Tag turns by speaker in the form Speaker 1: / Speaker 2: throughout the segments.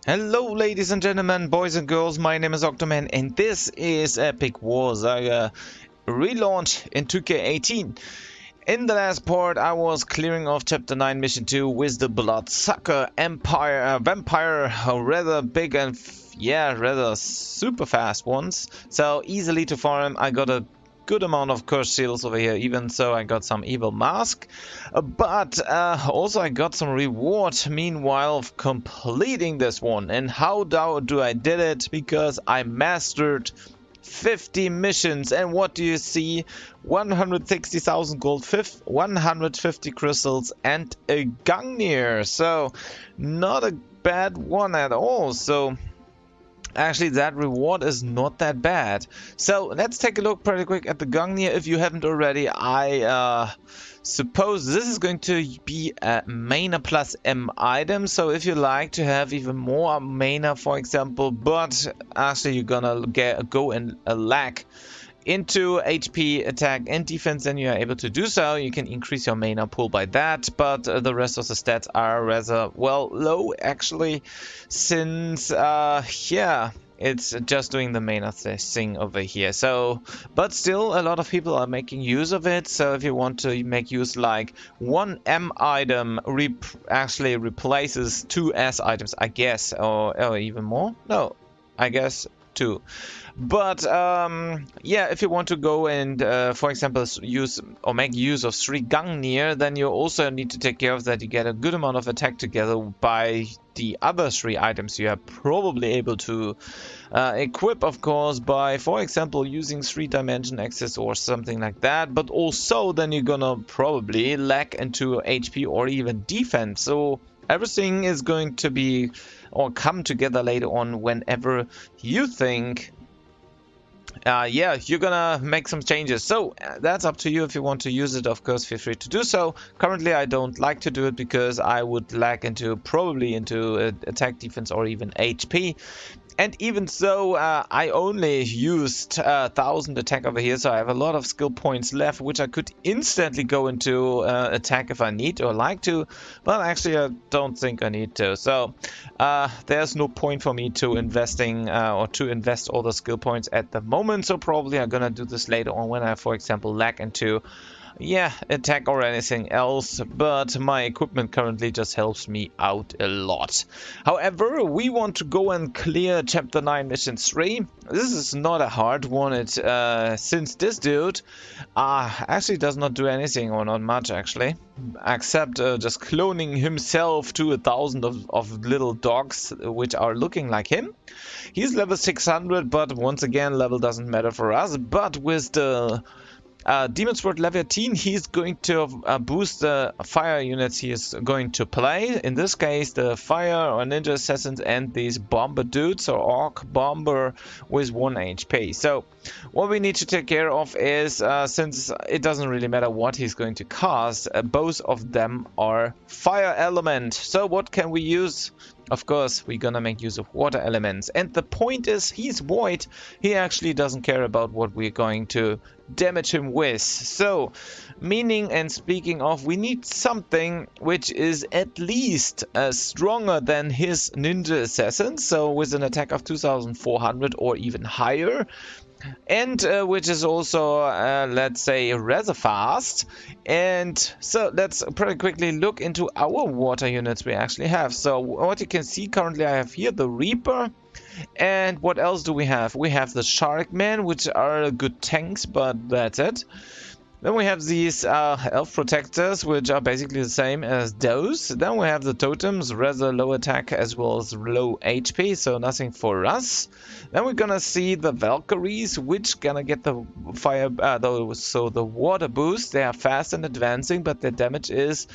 Speaker 1: Hello ladies and gentlemen, boys and girls, my name is Octoman and this is Epic War Saga Relaunch in 2K18. In the last part I was clearing off Chapter 9 Mission 2 with the Bloodsucker Empire, Vampire, rather big and rather super fast ones. So easily to farm. I got a good amount of curse seals over here, even so I got some evil mask, but also I got some reward meanwhile of completing this one. And how do I did it? Because I mastered 50 missions, and what do you see? 160,000 gold, 150 crystals, and a Gungnir. So not a bad one at all. So actually, that reward is not that bad. So let's take a look pretty quick at the Gungnir. If you haven't already, I suppose this is going to be a mana plus M item. So if you like to have even more mana, for example, but actually you're gonna go and lack into HP, attack, and defense, then you are able to do so. You can increase your mana pool by that, but the rest of the stats are rather, well, low actually, since, it's just doing the mana thing over here. So, but still, a lot of people are making use of it. So if you want to make use, like, one M item actually replaces two S items, I guess, or even more. No, I guess two. But yeah, if you want to go and for example use or make use of 3 Gungnir, then you also need to take care of that you get a good amount of attack together by the other 3 items you are probably able to equip, of course, by, for example, using 3-dimension access or something like that. But also then you're gonna probably lack into HP or even defense. So everything is going to be or come together later on whenever you think you're gonna make some changes. So that's up to you. If you want to use it, of course, feel free to do so. Currently I don't like to do it because I would lack into probably into attack, defense, or even HP. And even so, I only used 1000 attack over here, so I have a lot of skill points left, which I could instantly go into attack if I need or like to, but actually I don't think I need to. So there's no point for me to investing or to invest all the skill points at the moment. So probably I'm gonna do this later on when I, for example, lack into attack or anything else, but my equipment currently just helps me out a lot. However, we want to go and clear Chapter 9 Mission 3. This is not a hard one, since this dude actually does not do anything, or not much actually, except just cloning himself to 1,000 of little dogs which are looking like him. He's level 600, but once again, level doesn't matter for us. But with the Demon Sword level 18, he's going to boost the fire units he is going to play. In this case, the fire or ninja assassins and these bomber dudes or orc bomber with 1 HP. So what we need to take care of is, since it doesn't really matter what he's going to cast, both of them are fire element. So what can we use? Of course, we're gonna make use of water elements. And the point is, he's void. He actually doesn't care about what we're going to damage him with. So, meaning and speaking of, we need something which is at least stronger than his ninja assassin. So with an attack of 2400 or even higher. And which is also, let's say, rather fast. And so let's pretty quickly look into our water units we actually have. So what you can see currently, I have here the Reaper. And what else do we have? We have the Sharkman, which are good tanks, but that's it. Then we have these elf protectors, which are basically the same as those. Then we have the totems, rather low attack as well as low HP, so nothing for us. Then we're gonna see the Valkyries, which gonna get the fire, so the water boost. They are fast and advancing, but their damage is,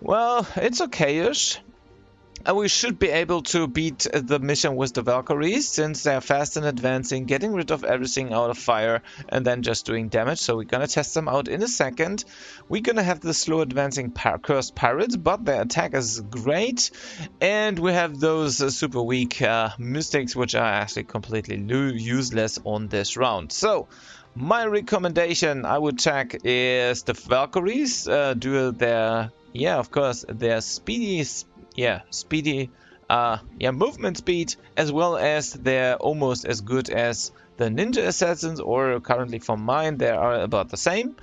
Speaker 1: well, it's okay-ish. And we should be able to beat the mission with the Valkyries, since they are fast and advancing, getting rid of everything out of fire, and then just doing damage. So we're gonna test them out in a second. We're gonna have the slow advancing cursed pirates, but their attack is great. And we have those super weak mystics, which are actually completely useless on this round. So my recommendation, I would check, is the Valkyries. Do their, of course, their speedy yeah, movement speed, as well as they're almost as good as the ninja assassins, or currently for mine they are about the same.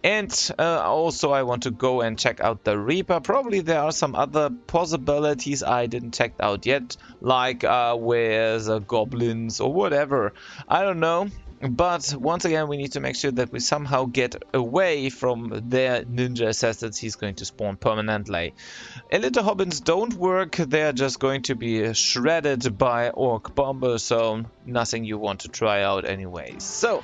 Speaker 1: And also I want to go and check out the Reaper. Probably there are some other possibilities I didn't check out yet, like with goblins or whatever. I don't know. But once again, we need to make sure that we somehow get away from their ninja assassins he's going to spawn permanently. Elite Hobbits don't work. They're just going to be shredded by Orc Bombers, so nothing you want to try out anyway. So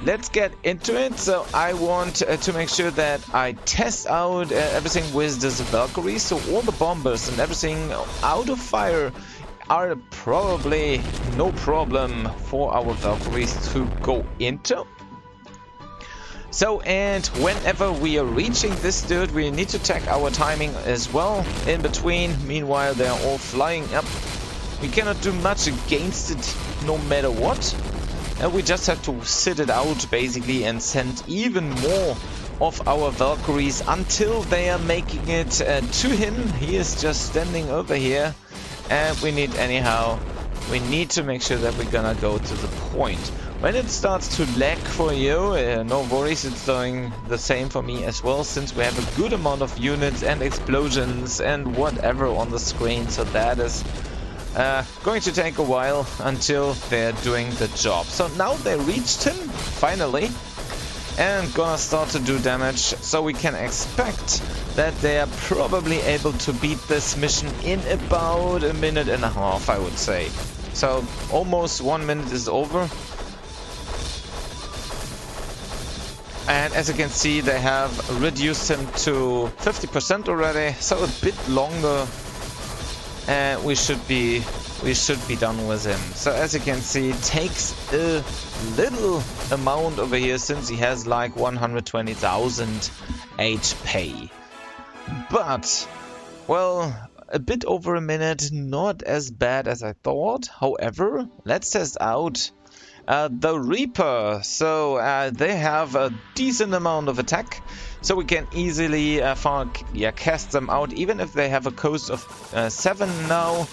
Speaker 1: let's get into it. So I want to make sure that I test out everything with this Valkyrie. So all the bombers and everything out of fire are probably no problem for our Valkyries to go into. So, and whenever we are reaching this dude, we need to check our timing as well in between. Meanwhile, they're all flying up. We cannot do much against it no matter what. We just have to sit it out basically and send even more of our Valkyries until they are making it to him. He is just standing over here, and we need to make sure that we're gonna go to the point. When it starts to lag for you, no worries, it's doing the same for me as well, since we have a good amount of units and explosions and whatever on the screen, so that is going to take a while until they're doing the job. So now they reached him, finally, and gonna start to do damage. So we can expect that they are probably able to beat this mission in about a minute and a half, I would say. So almost 1 minute is over. And as you can see, they have reduced him to 50% already, so a bit longer. And we should be done with him. So as you can see, it takes a little amount over here, since he has like 120,000 HP. But, well, a bit over a minute, not as bad as I thought. However, let's test out the Reaper. So they have a decent amount of attack, so we can easily cast them out, even if they have a cost of 7 now,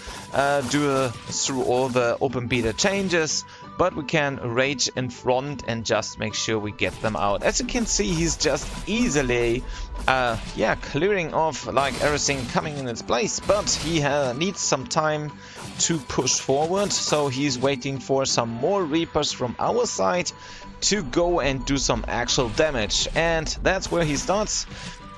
Speaker 1: through all the open beta changes. But we can rage in front and just make sure we get them out. As you can see, he's just easily clearing off like everything coming in its place, but he needs some time to push forward, so he's waiting for some more Reapers from our side to go and do some actual damage, and that's where he starts.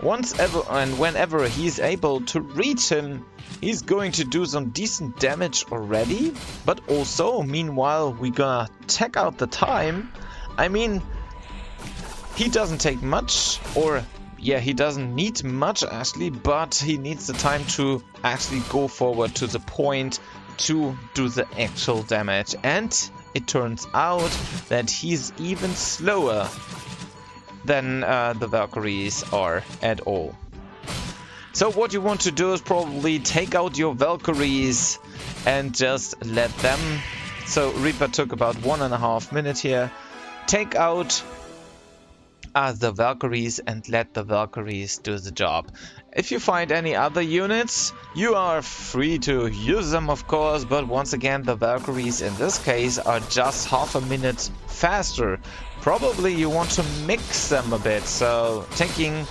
Speaker 1: Whenever he's able to reach him, he's going to do some decent damage already. But also, meanwhile, we're gonna check out the time. I mean, he doesn't take much, or yeah, he doesn't need much actually, but he needs the time to actually go forward to the point to do the actual damage. And it turns out that he's even slower than the Valkyries are at all. So what you want to do is probably take out your Valkyries and just let them. So Reaper took about 1.5 minutes here. Take out the Valkyries and let the Valkyries do the job. If you find any other units, you are free to use them, of course, but once again, the Valkyries in this case are just half a minute faster. Probably you want to mix them a bit, so taking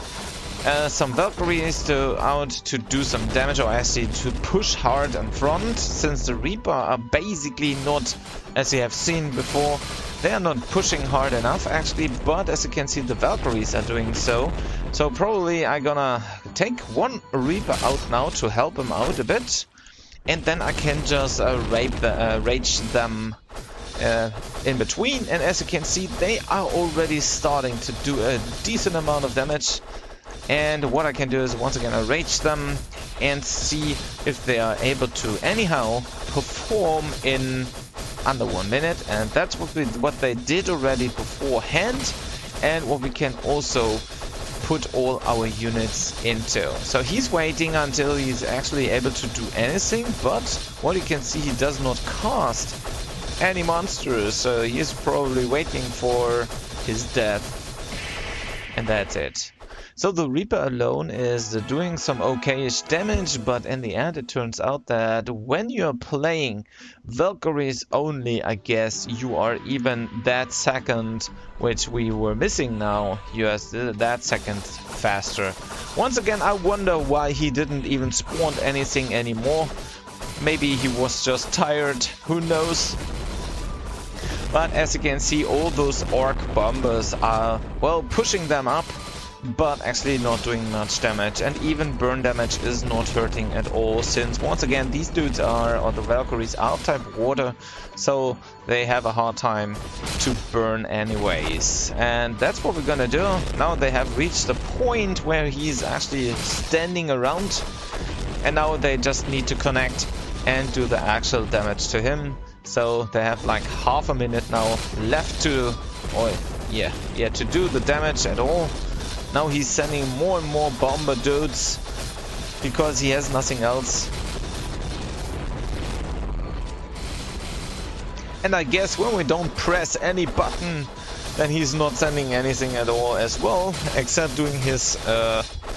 Speaker 1: some Valkyries out to do some damage, or actually to push hard in front, since the Reaper are basically not, as you have seen before, they are not pushing hard enough actually, but as you can see, the Valkyries are doing so. So probably I'm gonna take one Reaper out now to help him out a bit, and then I can just rage them in between. And as you can see, they are already starting to do a decent amount of damage. And what I can do is once again rage them and see if they are able to anyhow perform in under 1 minute. And that's what they did already beforehand, and what we can also put all our units into. So he's waiting until he's actually able to do anything, but what you can see, he does not cast any monsters, so he's probably waiting for his death, and that's it. So the Reaper alone is doing some okayish damage, but in the end it turns out that when you're playing Valkyries only, I guess you are even that second, which we were missing now, you are that second faster. Once again, I wonder why he didn't even spawn anything anymore. Maybe he was just tired, who knows? But as you can see, all those orc bombers are, well, pushing them up, but actually not doing much damage, and even burn damage is not hurting at all, since once again these dudes are, or the Valkyries, are type water, so they have a hard time to burn anyways. And that's what we're gonna do. Now they have reached the point where he's actually standing around, and now they just need to connect and do the actual damage to him. So they have like half a minute now left to, to do the damage at all. Now he's sending more and more bomber dudes because he has nothing else. And I guess when we don't press any button, then he's not sending anything at all as well, except doing his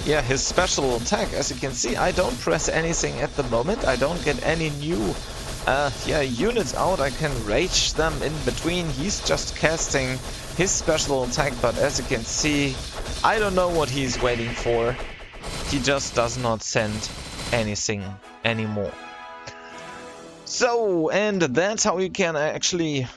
Speaker 1: his special attack. As you can see, I don't press anything at the moment. I don't get any new units out. I can rage them in between. He's just casting his special attack, but as you can see, I don't know what he's waiting for. He just does not send anything anymore. So, and that's how you can actually,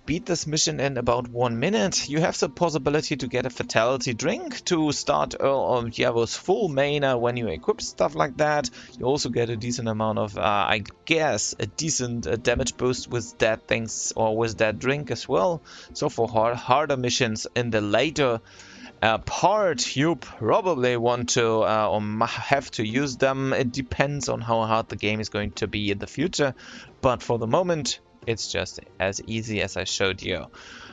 Speaker 1: beat this mission in about 1 minute. You have the possibility to get a fatality drink to start with full mana when you equip stuff like that. You also get a decent amount of, I guess, a decent damage boost with that things, or with that drink as well. So for harder missions in the later part, you probably want to or have to use them. It depends on how hard the game is going to be in the future, but for the moment it's just as easy as I showed you.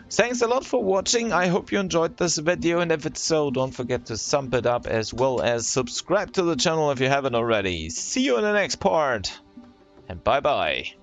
Speaker 1: Thanks a lot for watching. I hope you enjoyed this video, and if it's so, don't forget to thumb it up as well as subscribe to the channel if you haven't already. See you in the next part, and bye bye.